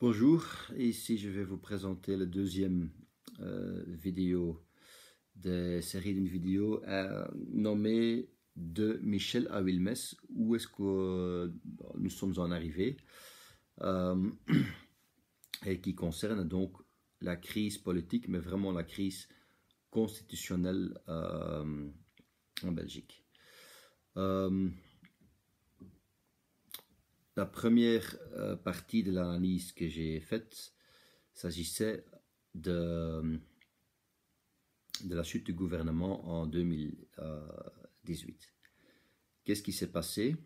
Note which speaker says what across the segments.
Speaker 1: Bonjour, ici je vais vous présenter la deuxième vidéo des séries d'une vidéo nommée de Michel à Wilmès, où est-ce que nous sommes en arrivée, et qui concerne donc la crise politique, mais vraiment la crise constitutionnelle en Belgique. La première partie de l'analyse que j'ai faite s'agissait de la chute du gouvernement en 2018. Qu'est-ce qui s'est passé?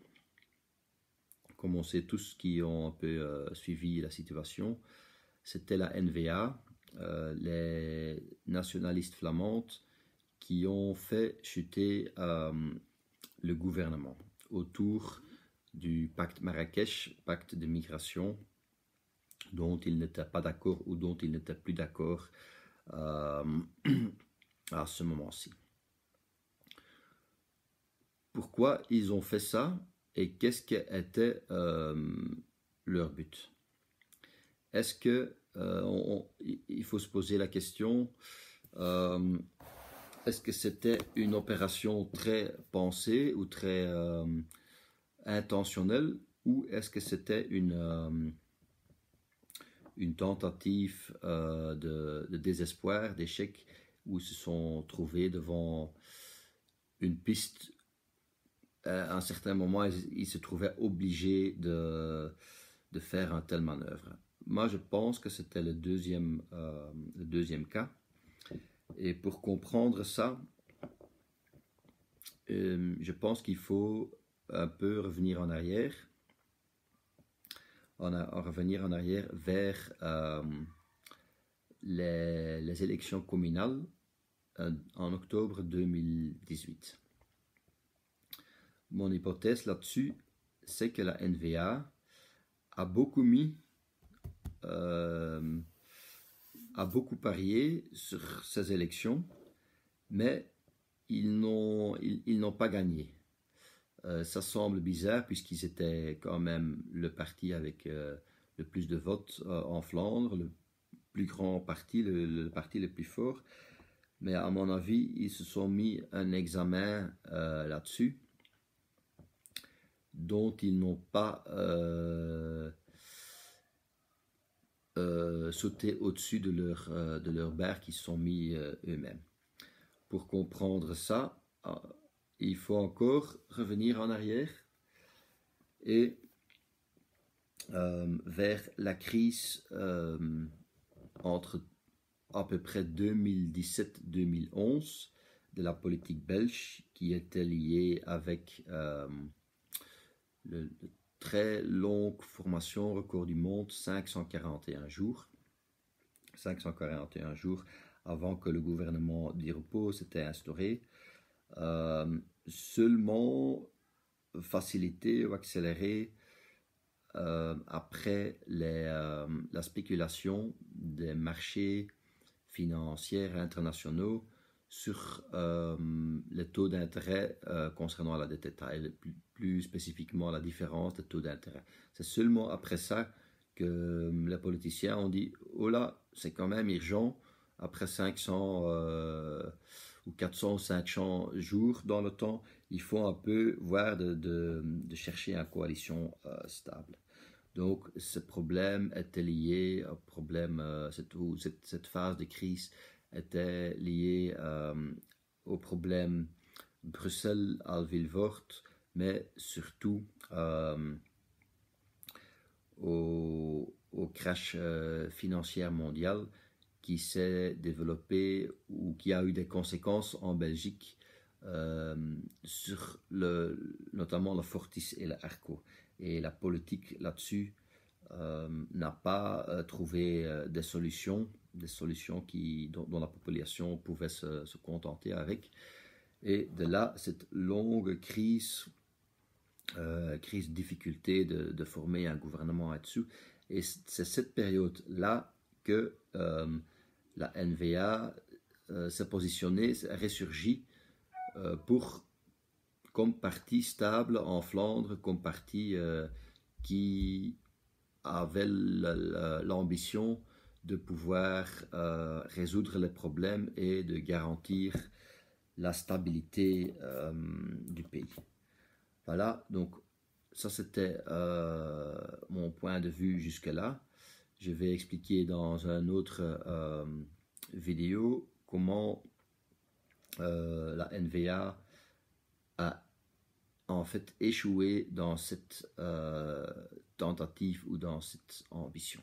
Speaker 1: Comme on sait tous qui ont un peu suivi la situation, c'était la NVA, les nationalistes flamandes, qui ont fait chuter le gouvernement autour du pacte Marrakech, pacte de migration, dont ils n'étaient pas d'accord ou dont ils n'étaient plus d'accord à ce moment-ci. Pourquoi ils ont fait ça et qu'est-ce qu'était leur but? Est-ce que il faut se poser la question, est-ce que c'était une opération très pensée ou très intentionnelle, ou est-ce que c'était une tentative de désespoir, d'échec, où ils se sont trouvés devant une piste? À un certain moment, ils se trouvaient obligés de faire un tel manœuvre. Moi, je pense que c'était le deuxième cas. Et pour comprendre ça, je pense qu'il faut un peu revenir en arrière. Revenir en arrière vers les élections communales en octobre 2018. Mon hypothèse là-dessus, c'est que la NVA a beaucoup parié sur ces élections, mais ils n'ont pas gagné. Ça semble bizarre puisqu'ils étaient quand même le parti avec le plus de votes en Flandre, le plus grand parti, le parti le plus fort. Mais à mon avis, ils se sont mis un examen là-dessus dont ils n'ont pas sauté au-dessus de leur barre qu'ils se sont mis eux-mêmes. Pour comprendre ça, il faut encore revenir en arrière et vers la crise entre à peu près 2017-2011 de la politique belge, qui était liée avec le très longue formation record du monde, 541 jours. 541 jours avant que le gouvernement d'Y Repos s'était instauré. Seulement facilité ou accéléré après la spéculation des marchés financiers internationaux sur les taux d'intérêt concernant la dette État, et plus spécifiquement la différence des taux d'intérêt. C'est seulement après ça que les politiciens ont dit « Oh là, c'est quand même urgent, après 500 ou 400 ou 500 jours dans le temps, il faut un peu voir de chercher une coalition stable. » Donc, ce problème était lié au problème, cette phase de crise était liée au problème Bruxelles-Vilvoorde, mais surtout au crash financier mondial qui s'est développé ou qui a eu des conséquences en Belgique sur notamment le Fortis et le Arco. Et la politique là-dessus n'a pas trouvé des solutions dont la population pouvait se contenter avec. Et de là, cette longue crise, difficulté de former un gouvernement là-dessus. Et c'est cette période-là que la NVA s'est positionnée, s'est ressurgie comme parti stable en Flandre, comme parti qui avait l'ambition de pouvoir résoudre les problèmes et de garantir la stabilité du pays. Voilà, donc ça c'était mon point de vue jusque-là. Je vais expliquer dans un autre vidéo comment la NVA a en fait échoué dans cette tentative ou dans cette ambition.